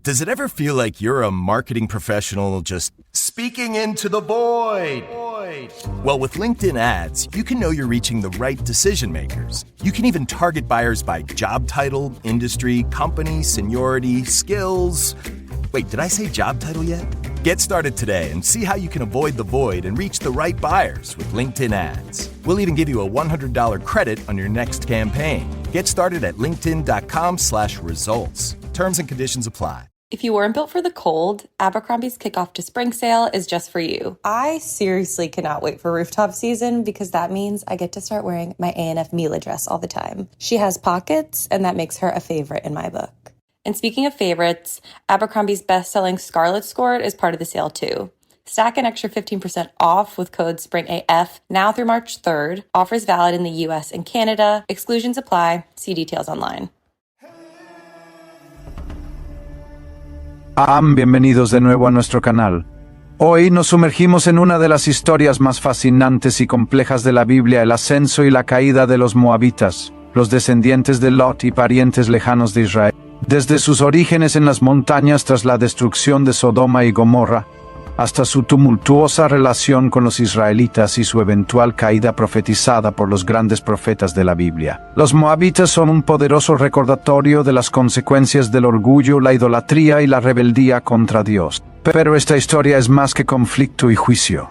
Does it ever feel like you're a marketing professional just speaking into the void? Well, with LinkedIn ads, you can know you're reaching the right decision makers. You can even target buyers by job title, industry, company, seniority, skills. Wait, did I say job title yet? Get started today and see how you can avoid the void and reach the right buyers with LinkedIn ads. We'll even give you a $100 credit on your next campaign. Get started at linkedin.com/results. Terms and conditions apply. If you weren't built for the cold, Abercrombie's kickoff to spring sale is just for you. I seriously cannot wait for rooftop season because that means I get to start wearing my A&F Mila dress all the time. She has pockets, and that makes her a favorite in my book. And speaking of favorites, Abercrombie's best-selling Scarlet Skirt is part of the sale too. Stack an extra 15% off with code SPRINGAF now through March 3rd. Offers valid in the US and Canada. Exclusions apply. See details online. Bienvenidos de nuevo a nuestro canal. Hoy nos sumergimos en una de las historias más fascinantes y complejas de la Biblia, el ascenso y la caída de los moabitas, los descendientes de Lot y parientes lejanos de Israel. Desde sus orígenes en las montañas tras la destrucción de Sodoma y Gomorra, hasta su tumultuosa relación con los israelitas y su eventual caída profetizada por los grandes profetas de la Biblia. Los moabitas son un poderoso recordatorio de las consecuencias del orgullo, la idolatría y la rebeldía contra Dios. Pero esta historia es más que conflicto y juicio.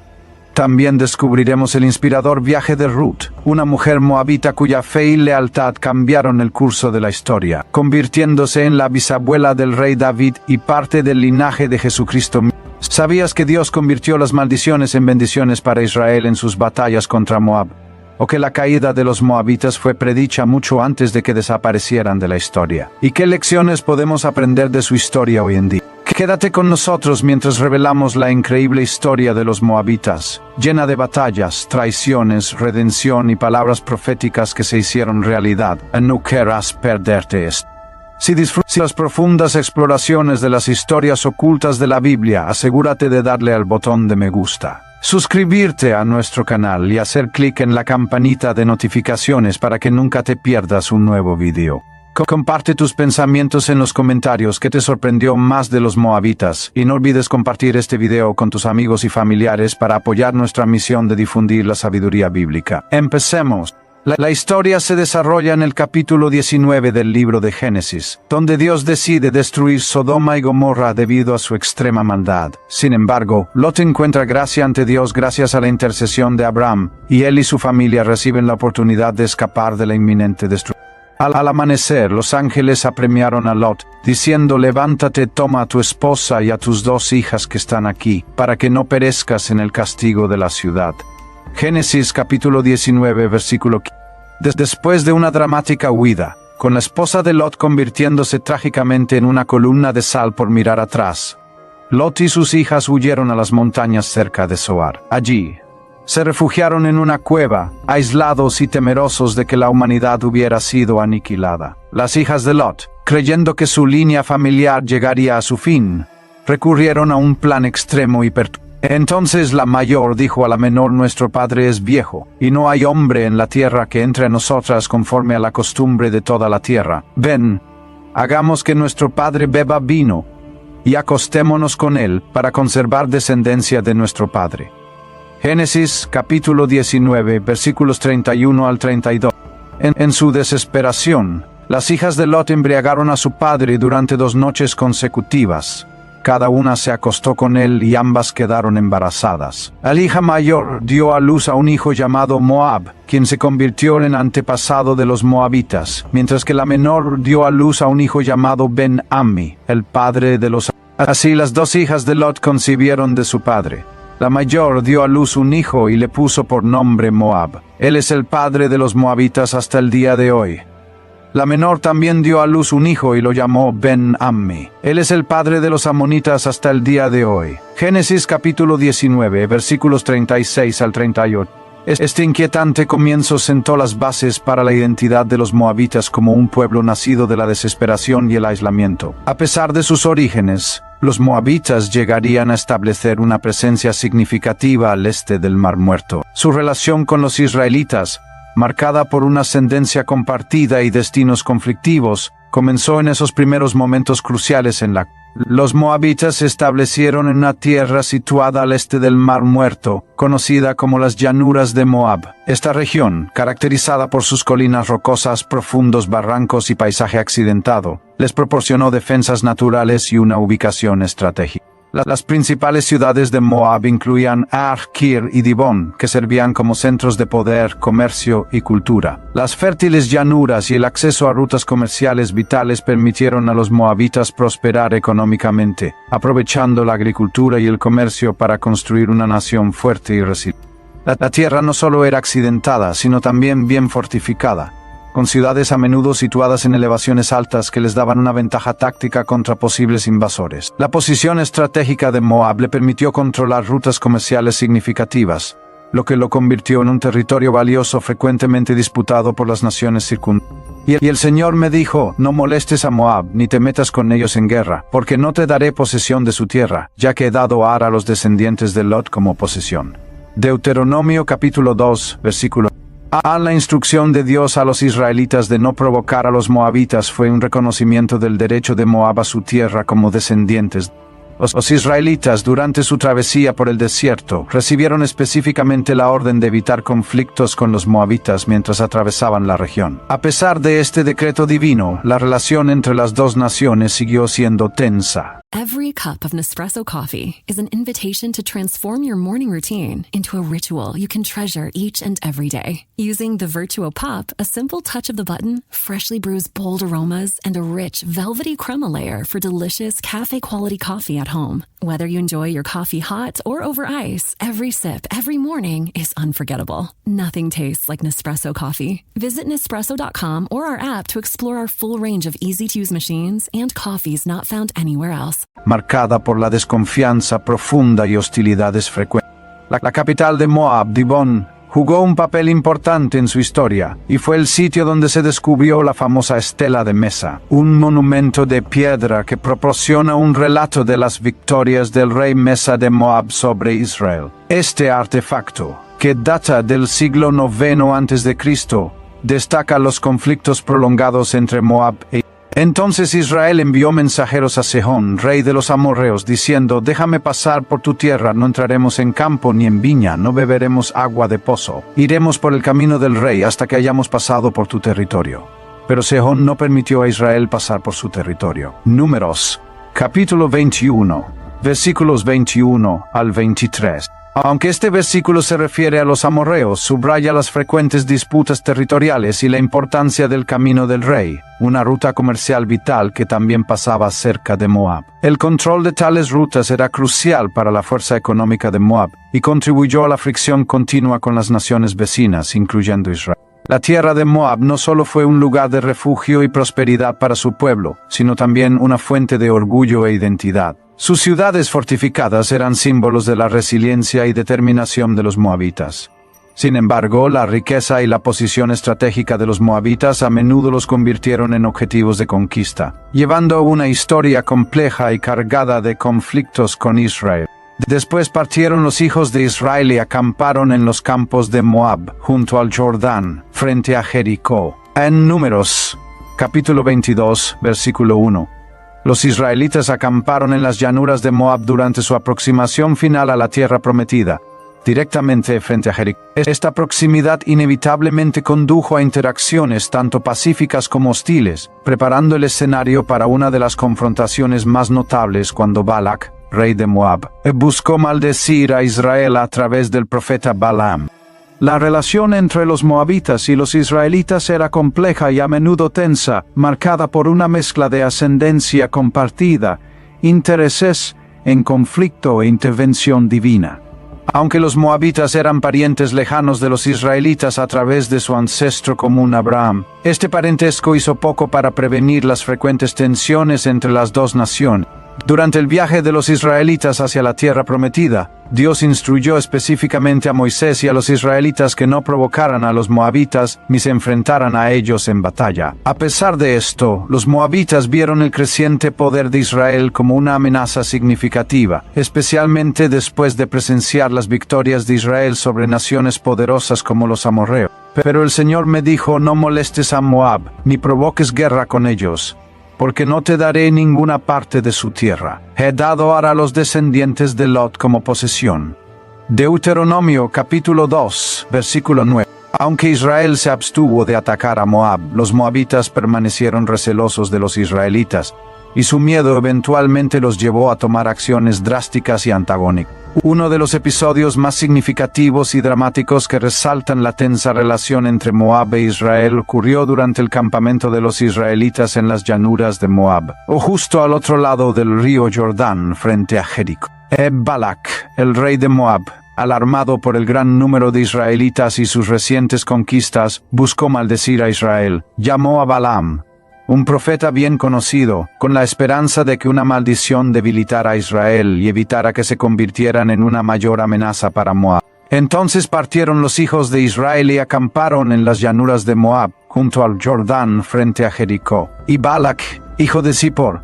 También descubriremos el inspirador viaje de Ruth, una mujer moabita cuya fe y lealtad cambiaron el curso de la historia, convirtiéndose en la bisabuela del rey David y parte del linaje de Jesucristo. ¿Sabías que Dios convirtió las maldiciones en bendiciones para Israel en sus batallas contra Moab? ¿O que la caída de los moabitas fue predicha mucho antes de que desaparecieran de la historia? ¿Y qué lecciones podemos aprender de su historia hoy en día? Quédate con nosotros mientras revelamos la increíble historia de los moabitas, llena de batallas, traiciones, redención y palabras proféticas que se hicieron realidad. No querrás perderte esto. Si disfrutas las profundas exploraciones de las historias ocultas de la Biblia, asegúrate de darle al botón de me gusta, suscribirte a nuestro canal y hacer clic en la campanita de notificaciones para que nunca te pierdas un nuevo video. Comparte tus pensamientos en los comentarios. ¿Qué te sorprendió más de los moabitas? Y no olvides compartir este video con tus amigos y familiares para apoyar nuestra misión de difundir la sabiduría bíblica. Empecemos. La historia se desarrolla en el capítulo 19 del libro de Génesis, donde Dios decide destruir Sodoma y Gomorra debido a su extrema maldad. Sin embargo, Lot encuentra gracia ante Dios gracias a la intercesión de Abraham, y él y su familia reciben la oportunidad de escapar de la inminente destrucción. Al amanecer, los ángeles apremiaron a Lot, diciendo: levántate, toma a tu esposa y a tus 2 hijas que están aquí, para que no perezcas en el castigo de la ciudad. Génesis capítulo 19 versículo 15. Después de una dramática huida, con la esposa de Lot convirtiéndose trágicamente en una columna de sal por mirar atrás, Lot y sus hijas huyeron a las montañas cerca de Zoar. Allí, se refugiaron en una cueva, aislados y temerosos de que la humanidad hubiera sido aniquilada. Las hijas de Lot, creyendo que su línea familiar llegaría a su fin, recurrieron a un plan extremo y perturbador. Entonces la mayor dijo a la menor: nuestro padre es viejo, y no hay hombre en la tierra que entre a nosotras conforme a la costumbre de toda la tierra. Ven, hagamos que nuestro padre beba vino, y acostémonos con él, para conservar descendencia de nuestro padre. Génesis capítulo 19 versículos 31 al 32. En su desesperación, las hijas de Lot embriagaron a su padre durante 2 noches consecutivas. Cada una se acostó con él y ambas quedaron embarazadas. La hija mayor dio a luz a un hijo llamado Moab, quien se convirtió en antepasado de los moabitas, mientras que la menor dio a luz a un hijo llamado Ben-Ammi, el padre de los... Así las 2 hijas de Lot concibieron de su padre. La mayor dio a luz un hijo y le puso por nombre Moab. Él es el padre de los moabitas hasta el día de hoy. La menor también dio a luz un hijo y lo llamó Ben-Ammi. Él es el padre de los amonitas hasta el día de hoy. Génesis capítulo 19, versículos 36 al 38. Este inquietante comienzo sentó las bases para la identidad de los moabitas como un pueblo nacido de la desesperación y el aislamiento. A pesar de sus orígenes, los moabitas llegarían a establecer una presencia significativa al este del Mar Muerto. Su relación con los israelitas, marcada por una ascendencia compartida y destinos conflictivos, comenzó en esos primeros momentos cruciales en la Los moabitas se establecieron en una tierra situada al este del Mar Muerto, conocida como las llanuras de Moab. Esta región, caracterizada por sus colinas rocosas, profundos barrancos y paisaje accidentado, les proporcionó defensas naturales y una ubicación estratégica. Las principales ciudades de Moab incluían Ar, Kir y Dibón, que servían como centros de poder, comercio y cultura. Las fértiles llanuras y el acceso a rutas comerciales vitales permitieron a los moabitas prosperar económicamente, aprovechando la agricultura y el comercio para construir una nación fuerte y resiliente. La tierra no solo era accidentada, sino también bien fortificada, con ciudades a menudo situadas en elevaciones altas que les daban una ventaja táctica contra posibles invasores. La posición estratégica de Moab le permitió controlar rutas comerciales significativas, lo que lo convirtió en un territorio valioso frecuentemente disputado por las naciones circundantes. Y el Señor me dijo, no molestes a Moab, ni te metas con ellos en guerra, porque no te daré posesión de su tierra, ya que he dado a Ar a los descendientes de Lot como posesión. Deuteronomio capítulo 2, versículo. La instrucción de Dios a los israelitas de no provocar a los moabitas fue un reconocimiento del derecho de Moab a su tierra como descendientes. Los israelitas, durante su travesía por el desierto, recibieron específicamente la orden de evitar conflictos con los moabitas mientras atravesaban la región. A pesar de este decreto divino, la relación entre las dos naciones siguió siendo tensa. Every cup of Nespresso coffee is an invitation to transform your morning routine into a ritual you can treasure each and every day. Using the Vertuo Pup, a simple touch of the button freshly brews bold aromas and a rich, velvety crema layer for delicious cafe-quality coffee at home. Whether you enjoy your coffee hot or over ice, every sip, every morning is unforgettable. Nothing tastes like Nespresso coffee. Visit Nespresso.com or our app to explore our full range of easy-to-use machines and coffees not found anywhere else. Marcada por la desconfianza profunda y hostilidades frecuentes. La capital de Moab, Dibón, jugó un papel importante en su historia, y fue el sitio donde se descubrió la famosa estela de Mesa, un monumento de piedra que proporciona un relato de las victorias del rey Mesa de Moab sobre Israel. Este artefacto, que data del siglo IX a.C., destaca los conflictos prolongados entre Moab e Entonces Israel envió mensajeros a Sehón, rey de los amorreos, diciendo, déjame pasar por tu tierra, no entraremos en campo ni en viña, no beberemos agua de pozo. Iremos por el camino del rey hasta que hayamos pasado por tu territorio. Pero Sehón no permitió a Israel pasar por su territorio. Números, capítulo 21, versículos 21 al 23. Aunque este versículo se refiere a los amorreos, subraya las frecuentes disputas territoriales y la importancia del camino del rey, una ruta comercial vital que también pasaba cerca de Moab. El control de tales rutas era crucial para la fuerza económica de Moab y contribuyó a la fricción continua con las naciones vecinas, incluyendo Israel. La tierra de Moab no solo fue un lugar de refugio y prosperidad para su pueblo, sino también una fuente de orgullo e identidad. Sus ciudades fortificadas eran símbolos de la resiliencia y determinación de los moabitas. Sin embargo, la riqueza y la posición estratégica de los moabitas a menudo los convirtieron en objetivos de conquista, llevando una historia compleja y cargada de conflictos con Israel. Después partieron los hijos de Israel y acamparon en los campos de Moab, junto al Jordán, frente a Jericó. En Números, capítulo 22, versículo 1. Los israelitas acamparon en las llanuras de Moab durante su aproximación final a la tierra prometida, directamente frente a Jericó. Esta proximidad inevitablemente condujo a interacciones tanto pacíficas como hostiles, preparando el escenario para una de las confrontaciones más notables cuando Balak, rey de Moab, buscó maldecir a Israel a través del profeta Balaam. La relación entre los moabitas y los israelitas era compleja y a menudo tensa, marcada por una mezcla de ascendencia compartida, intereses en conflicto e intervención divina. Aunque los moabitas eran parientes lejanos de los israelitas a través de su ancestro común Abraham, este parentesco hizo poco para prevenir las frecuentes tensiones entre las dos naciones. Durante el viaje de los israelitas hacia la tierra prometida, Dios instruyó específicamente a Moisés y a los israelitas que no provocaran a los moabitas ni se enfrentaran a ellos en batalla. A pesar de esto, los moabitas vieron el creciente poder de Israel como una amenaza significativa, especialmente después de presenciar las victorias de Israel sobre naciones poderosas como los amorreos. Pero el Señor me dijo, no molestes a Moab, ni provoques guerra con ellos. porque no te daré ninguna parte de su tierra. He dado ahora a los descendientes de Lot como posesión. Deuteronomio capítulo 2, versículo 9. Aunque Israel se abstuvo de atacar a Moab, los moabitas permanecieron recelosos de los israelitas, y su miedo eventualmente los llevó a tomar acciones drásticas y antagónicas. Uno de los episodios más significativos y dramáticos que resaltan la tensa relación entre Moab e Israel ocurrió durante el campamento de los israelitas en las llanuras de Moab, o justo al otro lado del río Jordán, frente a Jericó. Balak, el rey de Moab, alarmado por el gran número de israelitas y sus recientes conquistas, buscó maldecir a Israel. Llamó a Balaam, un profeta bien conocido, con la esperanza de que una maldición debilitara a Israel y evitara que se convirtieran en una mayor amenaza para Moab. Entonces partieron los hijos de Israel y acamparon en las llanuras de Moab, junto al Jordán, frente a Jericó. Y Balak, hijo de Zippor,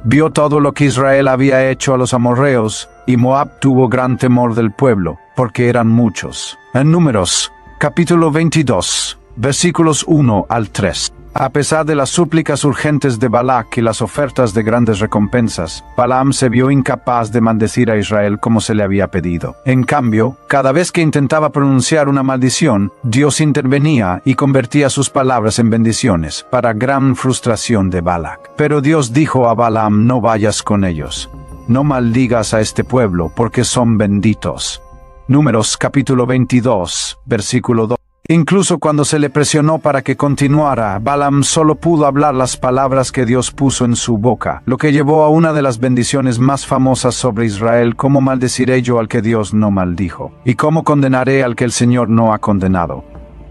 vio todo lo que Israel había hecho a los amorreos, y Moab tuvo gran temor del pueblo, porque eran muchos. En Números, capítulo 22, versículos 1 al 3. A pesar de las súplicas urgentes de Balak y las ofertas de grandes recompensas, Balaam se vio incapaz de maldecir a Israel como se le había pedido. En cambio, cada vez que intentaba pronunciar una maldición, Dios intervenía y convertía sus palabras en bendiciones, para gran frustración de Balak. Pero Dios dijo a Balaam: no vayas con ellos. No maldigas a este pueblo, porque son benditos. Números capítulo 22, versículo 2. Incluso cuando se le presionó para que continuara, Balaam solo pudo hablar las palabras que Dios puso en su boca, lo que llevó a una de las bendiciones más famosas sobre Israel: ¿cómo maldeciré yo al que Dios no maldijo? ¿Y cómo condenaré al que el Señor no ha condenado?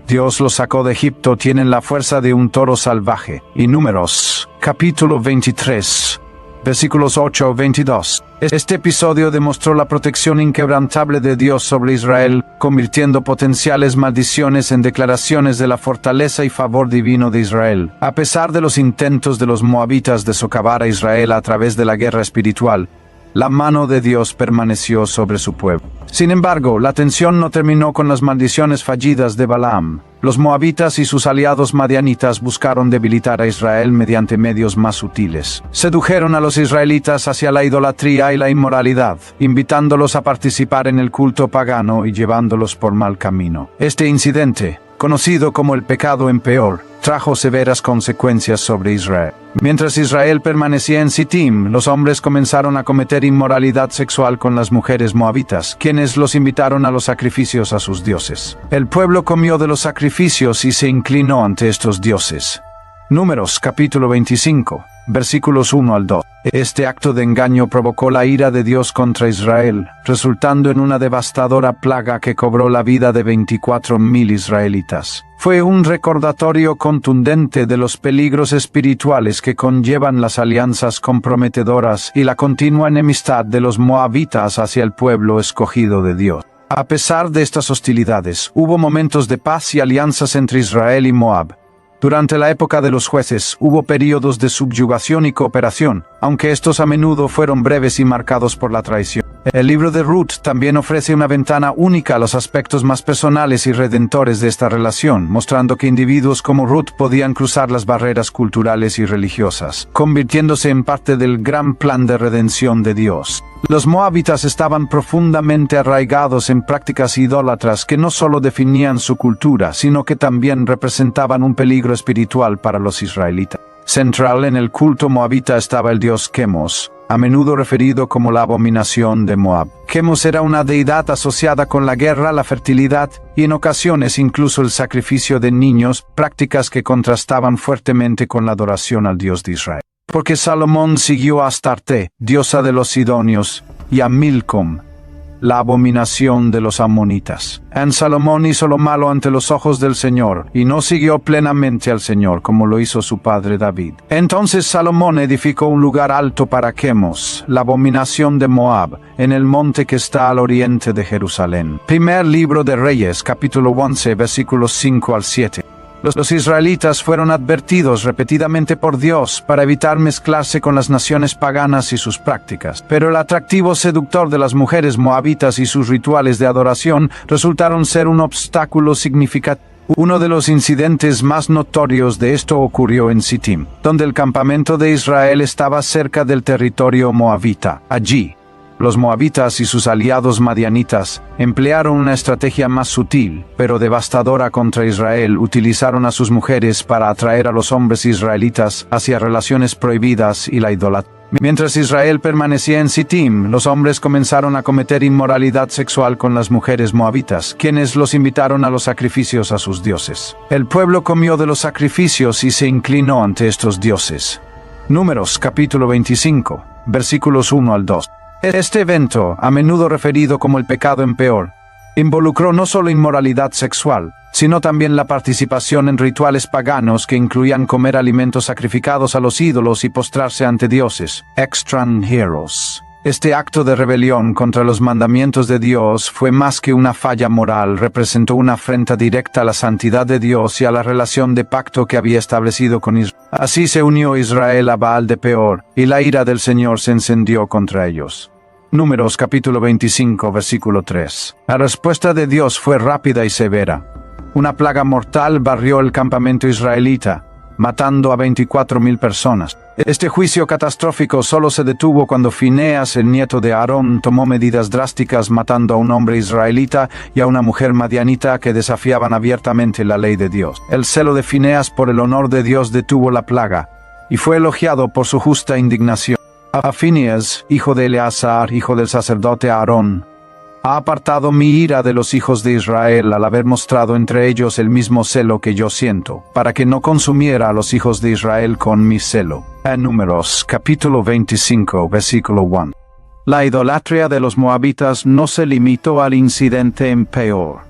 Dios los sacó de Egipto, tienen la fuerza de un toro salvaje. Y Números, capítulo 23, versículos 8-22. Este episodio demostró la protección inquebrantable de Dios sobre Israel, convirtiendo potenciales maldiciones en declaraciones de la fortaleza y favor divino de Israel. A pesar de los intentos de los moabitas de socavar a Israel a través de la guerra espiritual, la mano de Dios permaneció sobre su pueblo. Sin embargo, la tensión no terminó con las maldiciones fallidas de Balaam. Los moabitas y sus aliados madianitas buscaron debilitar a Israel mediante medios más sutiles. Sedujeron a los israelitas hacia la idolatría y la inmoralidad, invitándolos a participar en el culto pagano y llevándolos por mal camino. Este incidente, conocido como el pecado en Peor, trajo severas consecuencias sobre Israel. Mientras Israel permanecía en Sittim, los hombres comenzaron a cometer inmoralidad sexual con las mujeres moabitas, quienes los invitaron a los sacrificios a sus dioses. El pueblo comió de los sacrificios y se inclinó ante estos dioses. Números capítulo 25, versículos 1 al 2. Este acto de engaño provocó la ira de Dios contra Israel, resultando en una devastadora plaga que cobró la vida de 24,000 israelitas. Fue un recordatorio contundente de los peligros espirituales que conllevan las alianzas comprometedoras y la continua enemistad de los moabitas hacia el pueblo escogido de Dios. A pesar de estas hostilidades, hubo momentos de paz y alianzas entre Israel y Moab. Durante la época de los jueces, hubo períodos de subyugación y cooperación, aunque estos a menudo fueron breves y marcados por la traición. El libro de Ruth también ofrece una ventana única a los aspectos más personales y redentores de esta relación, mostrando que individuos como Ruth podían cruzar las barreras culturales y religiosas, convirtiéndose en parte del gran plan de redención de Dios. Los moabitas estaban profundamente arraigados en prácticas idólatras que no solo definían su cultura, sino que también representaban un peligro espiritual para los israelitas. Central en el culto moabita estaba el dios Chemos, a menudo referido como la abominación de Moab. Chemos era una deidad asociada con la guerra, la fertilidad y en ocasiones incluso el sacrificio de niños, prácticas que contrastaban fuertemente con la adoración al Dios de Israel. Porque Salomón siguió a Astarte, diosa de los sidonios, y a Milcom, la abominación de los amonitas. Salomón hizo lo malo ante los ojos del Señor, y no siguió plenamente al Señor como lo hizo su padre David. Entonces Salomón edificó un lugar alto para Chemos, la abominación de Moab, en el monte que está al oriente de Jerusalén. Primer libro de Reyes, capítulo 11, versículos 5 al 7. Los israelitas fueron advertidos repetidamente por Dios para evitar mezclarse con las naciones paganas y sus prácticas, pero el atractivo seductor de las mujeres moabitas y sus rituales de adoración resultaron ser un obstáculo significativo. Uno de los incidentes más notorios de esto ocurrió en Sittim, donde el campamento de Israel estaba cerca del territorio moabita. Allí, los moabitas y sus aliados madianitas emplearon una estrategia más sutil, pero devastadora contra Israel. Utilizaron a sus mujeres para atraer a los hombres israelitas hacia relaciones prohibidas y la idolatría. Mientras Israel permanecía en Sittim, los hombres comenzaron a cometer inmoralidad sexual con las mujeres moabitas, quienes los invitaron a los sacrificios a sus dioses. El pueblo comió de los sacrificios y se inclinó ante estos dioses. Números capítulo 25, versículos 1 al 2. Este evento, a menudo referido como el pecado en Peor, involucró no solo inmoralidad sexual, sino también la participación en rituales paganos que incluían comer alimentos sacrificados a los ídolos y postrarse ante dioses, extranjeros. Este acto de rebelión contra los mandamientos de Dios fue más que una falla moral, representó una afrenta directa a la santidad de Dios y a la relación de pacto que había establecido con Israel. Así se unió Israel a Baal de Peor, y la ira del Señor se encendió contra ellos. Números capítulo 25, versículo 3. La respuesta de Dios fue rápida y severa. Una plaga mortal barrió el campamento israelita, matando a 24,000 personas. Este juicio catastrófico solo se detuvo cuando Fineas, el nieto de Aarón, tomó medidas drásticas matando a un hombre israelita y a una mujer madianita que desafiaban abiertamente la ley de Dios. El celo de Fineas por el honor de Dios detuvo la plaga, y fue elogiado por su justa indignación. A Fineas, hijo de Eleazar, hijo del sacerdote Aarón, ha apartado mi ira de los hijos de Israel al haber mostrado entre ellos el mismo celo que yo siento, para que no consumiera a los hijos de Israel con mi celo. En Números, capítulo 25, versículo 1. La idolatría de los moabitas no se limitó al incidente en Peor.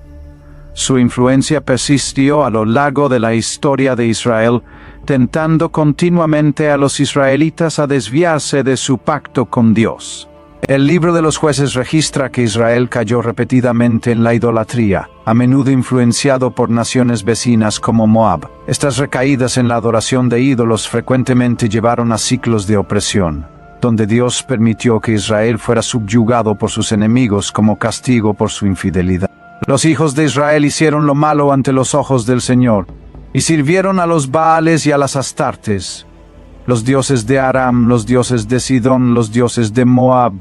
Su influencia persistió a lo largo de la historia de Israel, tentando continuamente a los israelitas a desviarse de su pacto con Dios. El libro de los jueces registra que Israel cayó repetidamente en la idolatría, a menudo influenciado por naciones vecinas como Moab. Estas recaídas en la adoración de ídolos frecuentemente llevaron a ciclos de opresión, donde Dios permitió que Israel fuera subyugado por sus enemigos como castigo por su infidelidad. Los hijos de Israel hicieron lo malo ante los ojos del Señor, y sirvieron a los Baales y a las Astartes, los dioses de Aram, los dioses de Sidón, los dioses de Moab,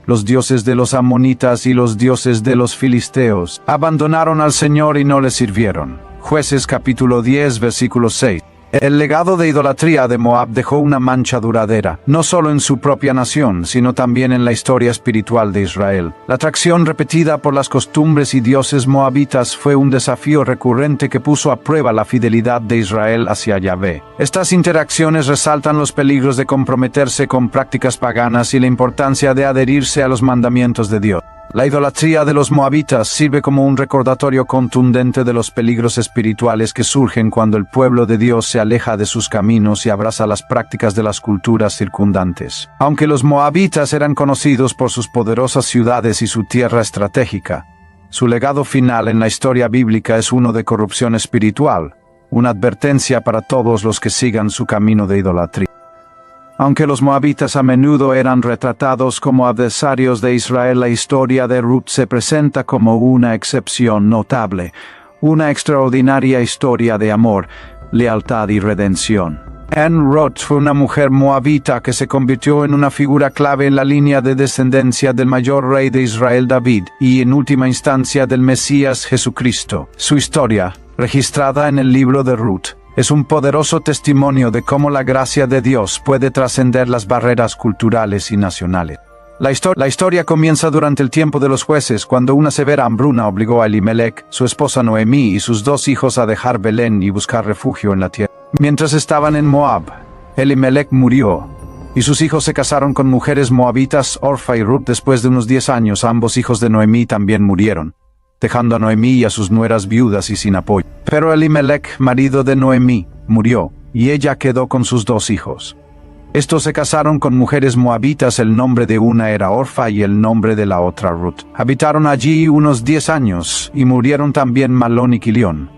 los dioses de los amonitas y los dioses de los filisteos. Abandonaron al Señor y no le sirvieron. Jueces capítulo 10, versículo 6. El legado de idolatría de Moab dejó una mancha duradera, no solo en su propia nación, sino también en la historia espiritual de Israel. La atracción repetida por las costumbres y dioses moabitas fue un desafío recurrente que puso a prueba la fidelidad de Israel hacia Yahvé. Estas interacciones resaltan los peligros de comprometerse con prácticas paganas y la importancia de adherirse a los mandamientos de Dios. La idolatría de los moabitas sirve como un recordatorio contundente de los peligros espirituales que surgen cuando el pueblo de Dios se aleja de sus caminos y abraza las prácticas de las culturas circundantes. Aunque los moabitas eran conocidos por sus poderosas ciudades y su tierra estratégica, su legado final en la historia bíblica es uno de corrupción espiritual, una advertencia para todos los que sigan su camino de idolatría. Aunque los moabitas a menudo eran retratados como adversarios de Israel, la historia de Ruth se presenta como una excepción notable, una extraordinaria historia de amor, lealtad y redención. Ruth fue una mujer moabita que se convirtió en una figura clave en la línea de descendencia del mayor rey de Israel David y en última instancia del Mesías Jesucristo. Su historia, registrada en el libro de Ruth, es un poderoso testimonio de cómo la gracia de Dios puede trascender las barreras culturales y nacionales. La historia comienza durante el tiempo de los jueces, cuando una severa hambruna obligó a Elimelech, su esposa Noemí y sus 2 hijos a dejar Belén y buscar refugio en la tierra. Mientras estaban en Moab, Elimelech murió, y sus hijos se casaron con mujeres moabitas, Orfa y Ruth. Después de unos 10 años, ambos hijos de Noemí también murieron, dejando a Noemí y a sus nueras viudas y sin apoyo. Pero Elimelech, marido de Noemí, murió, y ella quedó con sus 2 hijos. Estos se casaron con mujeres moabitas, el nombre de una era Orfa y el nombre de la otra Ruth. Habitaron allí unos 10 años, y murieron también Malón y Quilión,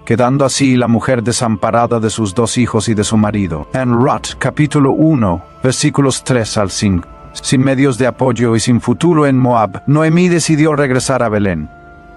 quedando así la mujer desamparada de sus 2 hijos y de su marido. En Ruth, capítulo 1, versículos 3 al 5. Sin medios de apoyo y sin futuro en Moab, Noemí decidió regresar a Belén,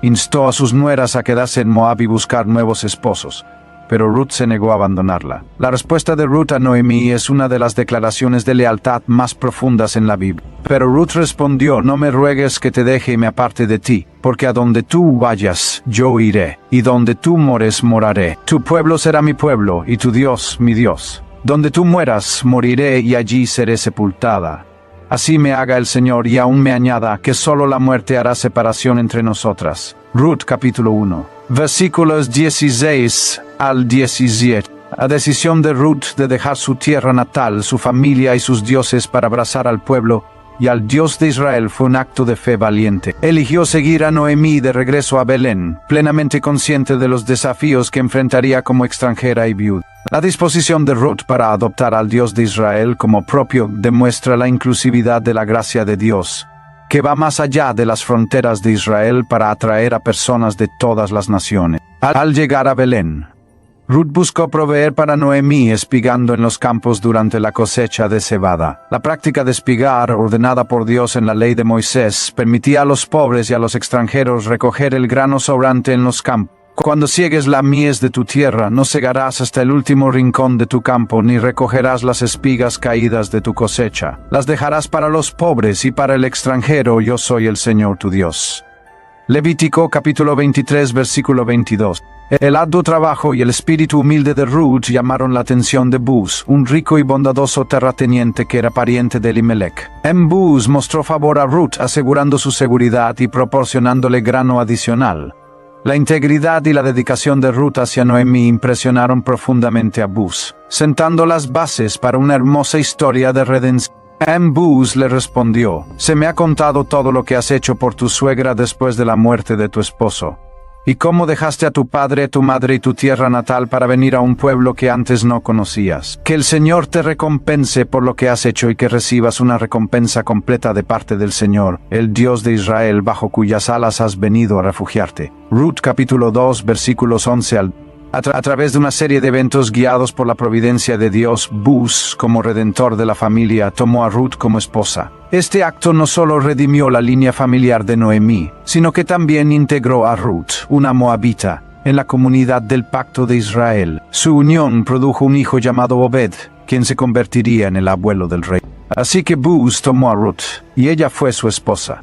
Instó a sus nueras a quedarse en Moab y buscar nuevos esposos, pero Ruth se negó a abandonarla. La respuesta de Ruth a Noemí es una de las declaraciones de lealtad más profundas en la Biblia. Pero Ruth respondió: no me ruegues que te deje y me aparte de ti, porque a donde tú vayas, yo iré, y donde tú mores, moraré. Tu pueblo será mi pueblo, y tu Dios, mi Dios. Donde tú mueras, moriré, y allí seré sepultada. Así me haga el Señor, y aún me añada, que solo la muerte hará separación entre nosotras. Ruth capítulo 1, versículos 16 al 17. La decisión de Ruth de dejar su tierra natal, su familia y sus dioses para abrazar al pueblo y al Dios de Israel fue un acto de fe valiente. Eligió seguir a Noemí de regreso a Belén, plenamente consciente de los desafíos que enfrentaría como extranjera y viuda. La disposición de Ruth para adoptar al Dios de Israel como propio demuestra la inclusividad de la gracia de Dios, que va más allá de las fronteras de Israel para atraer a personas de todas las naciones. Al llegar a Belén, Ruth buscó proveer para Noemí espigando en los campos durante la cosecha de cebada. La práctica de espigar, ordenada por Dios en la ley de Moisés, permitía a los pobres y a los extranjeros recoger el grano sobrante en los campos. Cuando ciegues la mies de tu tierra, no segarás hasta el último rincón de tu campo, ni recogerás las espigas caídas de tu cosecha. Las dejarás para los pobres y para el extranjero, yo soy el Señor tu Dios. Levítico capítulo 23 versículo 22. El arduo trabajo y el espíritu humilde de Ruth llamaron la atención de Buz, un rico y bondadoso terrateniente que era pariente de Elimelech. Buz mostró favor a Ruth, asegurando su seguridad y proporcionándole grano adicional. La integridad y la dedicación de Ruth hacia Noemí impresionaron profundamente a Buz, sentando las bases para una hermosa historia de redención. Buz le respondió: se me ha contado todo lo que has hecho por tu suegra después de la muerte de tu esposo, y cómo dejaste a tu padre, tu madre y tu tierra natal para venir a un pueblo que antes no conocías. Que el Señor te recompense por lo que has hecho y que recibas una recompensa completa de parte del Señor, el Dios de Israel, bajo cuyas alas has venido a refugiarte. Ruth capítulo 2 versículos 11 al A través de una serie de eventos guiados por la providencia de Dios, Buz, como redentor de la familia, tomó a Ruth como esposa. Este acto no solo redimió la línea familiar de Noemí, sino que también integró a Ruth, una moabita, en la comunidad del pacto de Israel. Su unión produjo un hijo llamado Obed, quien se convertiría en el abuelo del rey. Así que Buz tomó a Ruth, y ella fue su esposa.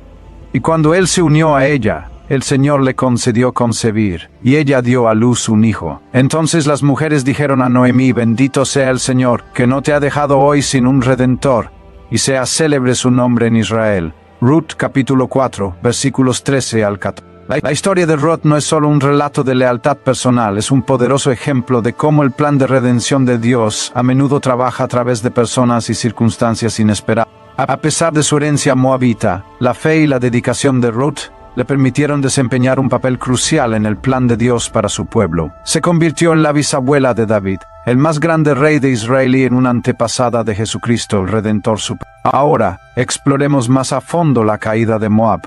Y cuando él se unió a ella, el Señor le concedió concebir, y ella dio a luz un hijo. Entonces las mujeres dijeron a Noemí: bendito sea el Señor, que no te ha dejado hoy sin un redentor, y sea célebre su nombre en Israel. Ruth capítulo 4, versículos 13 al 14. La historia de Ruth no es solo un relato de lealtad personal, es un poderoso ejemplo de cómo el plan de redención de Dios a menudo trabaja a través de personas y circunstancias inesperadas. A pesar de su herencia moabita, la fe y la dedicación de Ruth le permitieron desempeñar un papel crucial en el plan de Dios para su pueblo. Se convirtió en la bisabuela de David, el más grande rey de Israel y en una antepasada de Jesucristo, el Redentor Supremo. Ahora, exploremos más a fondo la caída de Moab.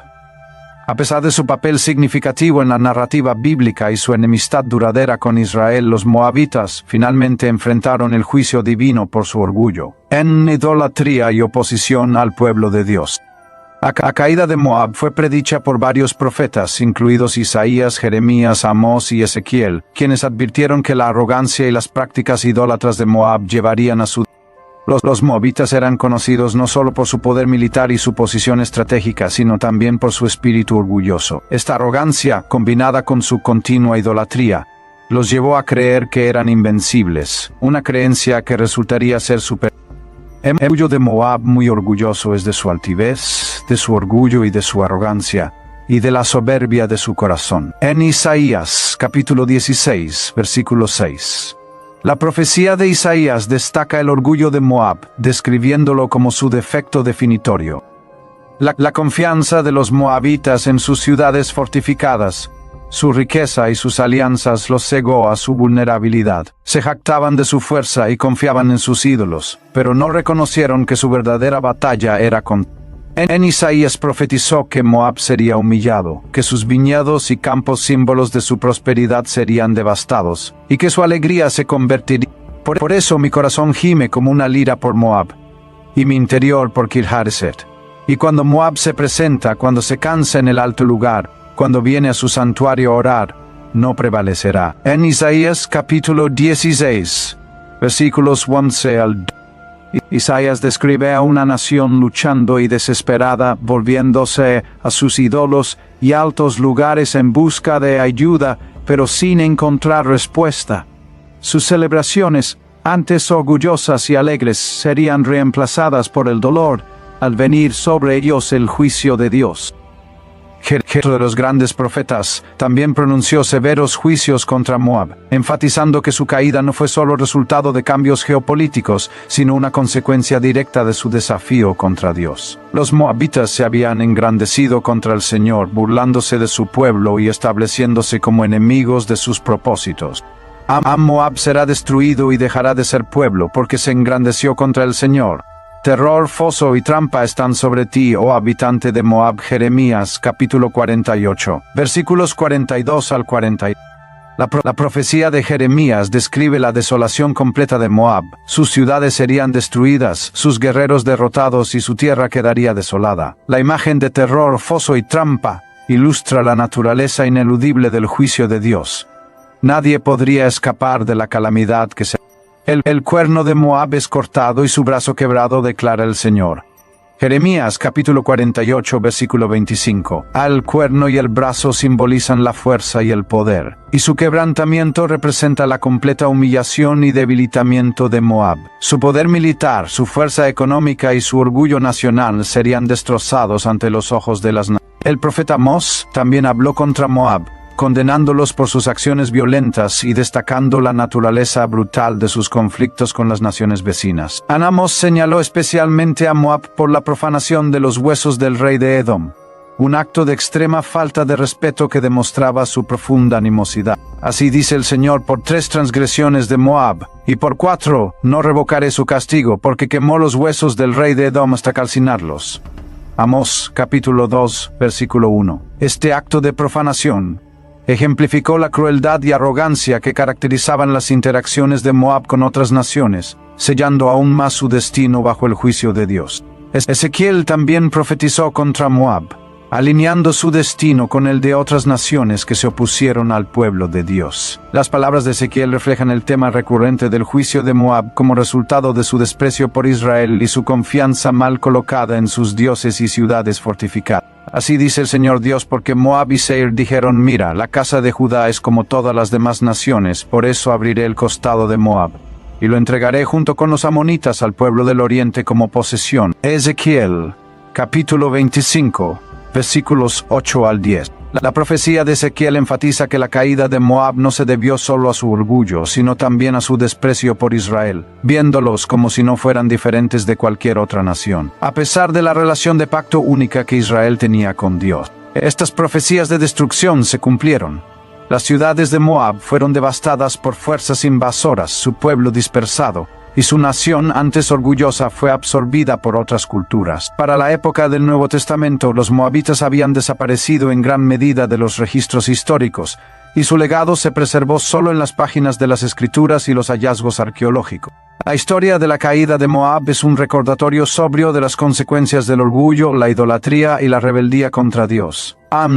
A pesar de su papel significativo en la narrativa bíblica y su enemistad duradera con Israel, los moabitas finalmente enfrentaron el juicio divino por su orgullo, en idolatría y oposición al pueblo de Dios. La caída de Moab fue predicha por varios profetas, incluidos Isaías, Jeremías, Amós y Ezequiel, quienes advirtieron que la arrogancia y las prácticas idólatras de Moab llevarían a su... Los moabitas eran conocidos no solo por su poder militar y su posición estratégica, sino también por su espíritu orgulloso. Esta arrogancia, combinada con su continua idolatría, los llevó a creer que eran invencibles, una creencia que resultaría ser superior. El orgullo de Moab, muy orgulloso, es de su altivez, de su orgullo y de su arrogancia, y de la soberbia de su corazón. En Isaías, capítulo 16, versículo 6. La profecía de Isaías destaca el orgullo de Moab, describiéndolo como su defecto definitorio. La confianza de los moabitas en sus ciudades fortificadas, su riqueza y sus alianzas los cegó a su vulnerabilidad. Se jactaban de su fuerza y confiaban en sus ídolos, pero no reconocieron que su verdadera batalla era con... En Isaías profetizó que Moab sería humillado, que sus viñedos y campos símbolos de su prosperidad serían devastados, y que su alegría se convertiría. Por eso mi corazón gime como una lira por Moab, y mi interior por Kir-Hareset. Y cuando Moab se presenta, cuando se cansa en el alto lugar, cuando viene a su santuario a orar, no prevalecerá. En Isaías capítulo 16, versículos 11 al 2. Isaías describe a una nación luchando y desesperada, volviéndose a sus ídolos y altos lugares en busca de ayuda, pero sin encontrar respuesta. Sus celebraciones, antes orgullosas y alegres, serían reemplazadas por el dolor, al venir sobre ellos el juicio de Dios. Otro de los grandes profetas también pronunció severos juicios contra Moab, enfatizando que su caída no fue solo resultado de cambios geopolíticos, sino una consecuencia directa de su desafío contra Dios. Los moabitas se habían engrandecido contra el Señor, burlándose de su pueblo y estableciéndose como enemigos de sus propósitos. Moab será destruido y dejará de ser pueblo porque se engrandeció contra el Señor. Terror, foso y trampa están sobre ti, oh habitante de Moab. Jeremías capítulo 48, versículos 42 al 40. La profecía de Jeremías describe la desolación completa de Moab. Sus ciudades serían destruidas, sus guerreros derrotados y su tierra quedaría desolada. La imagen de terror, foso y trampa ilustra la naturaleza ineludible del juicio de Dios. Nadie podría escapar de la calamidad que se... El cuerno de Moab es cortado y su brazo quebrado, declara el Señor. Jeremías capítulo 48 versículo 25. El cuerno y el brazo simbolizan la fuerza y el poder, y su quebrantamiento representa la completa humillación y debilitamiento de Moab. Su poder militar, su fuerza económica y su orgullo nacional serían destrozados ante los ojos de las naciones. El profeta Amós también habló contra Moab, condenándolos por sus acciones violentas y destacando la naturaleza brutal de sus conflictos con las naciones vecinas. Amós señaló especialmente a Moab por la profanación de los huesos del rey de Edom, un acto de extrema falta de respeto que demostraba su profunda animosidad. Así dice el Señor: por 3 transgresiones de Moab, y por 4 no revocaré su castigo, porque quemó los huesos del rey de Edom hasta calcinarlos. Amós capítulo 2 versículo 1. Este acto de profanación ejemplificó la crueldad y arrogancia que caracterizaban las interacciones de Moab con otras naciones, sellando aún más su destino bajo el juicio de Dios. Ezequiel también profetizó contra Moab, alineando su destino con el de otras naciones que se opusieron al pueblo de Dios. Las palabras de Ezequiel reflejan el tema recurrente del juicio de Moab como resultado de su desprecio por Israel y su confianza mal colocada en sus dioses y ciudades fortificadas. Así dice el Señor Dios: porque Moab y Seir dijeron: mira, la casa de Judá es como todas las demás naciones, por eso abriré el costado de Moab, y lo entregaré junto con los amonitas al pueblo del oriente como posesión. Ezequiel, capítulo 25, versículos 8 al 10. La profecía de Ezequiel enfatiza que la caída de Moab no se debió solo a su orgullo, sino también a su desprecio por Israel, viéndolos como si no fueran diferentes de cualquier otra nación, a pesar de la relación de pacto única que Israel tenía con Dios. Estas profecías de destrucción se cumplieron. Las ciudades de Moab fueron devastadas por fuerzas invasoras, su pueblo dispersado, y su nación, antes orgullosa, fue absorbida por otras culturas. Para la época del Nuevo Testamento, los moabitas habían desaparecido en gran medida de los registros históricos, y su legado se preservó solo en las páginas de las Escrituras y los hallazgos arqueológicos. La historia de la caída de Moab es un recordatorio sobrio de las consecuencias del orgullo, la idolatría y la rebeldía contra Dios.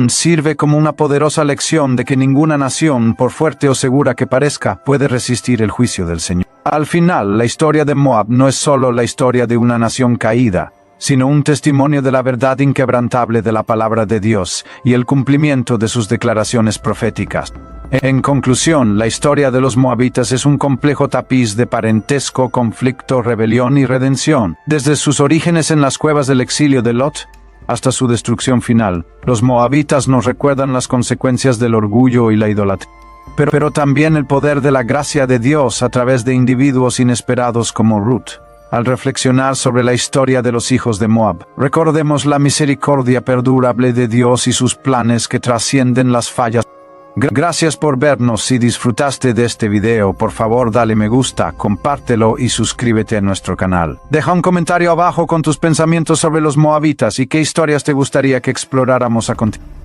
Sirve como una poderosa lección de que ninguna nación, por fuerte o segura que parezca, puede resistir el juicio del Señor. Al final, la historia de Moab no es solo la historia de una nación caída, sino un testimonio de la verdad inquebrantable de la palabra de Dios y el cumplimiento de sus declaraciones proféticas. En conclusión, la historia de los moabitas es un complejo tapiz de parentesco, conflicto, rebelión y redención. Desde sus orígenes en las cuevas del exilio de Lot hasta su destrucción final, los moabitas nos recuerdan las consecuencias del orgullo y la idolatría. Pero también el poder de la gracia de Dios a través de individuos inesperados como Ruth. Al reflexionar sobre la historia de los hijos de Moab, recordemos la misericordia perdurable de Dios y sus planes que trascienden las fallas. Gracias por vernos. Si disfrutaste de este video, por favor dale me gusta, compártelo y suscríbete a nuestro canal. Deja un comentario abajo con tus pensamientos sobre los moabitas y qué historias te gustaría que exploráramos a continuación.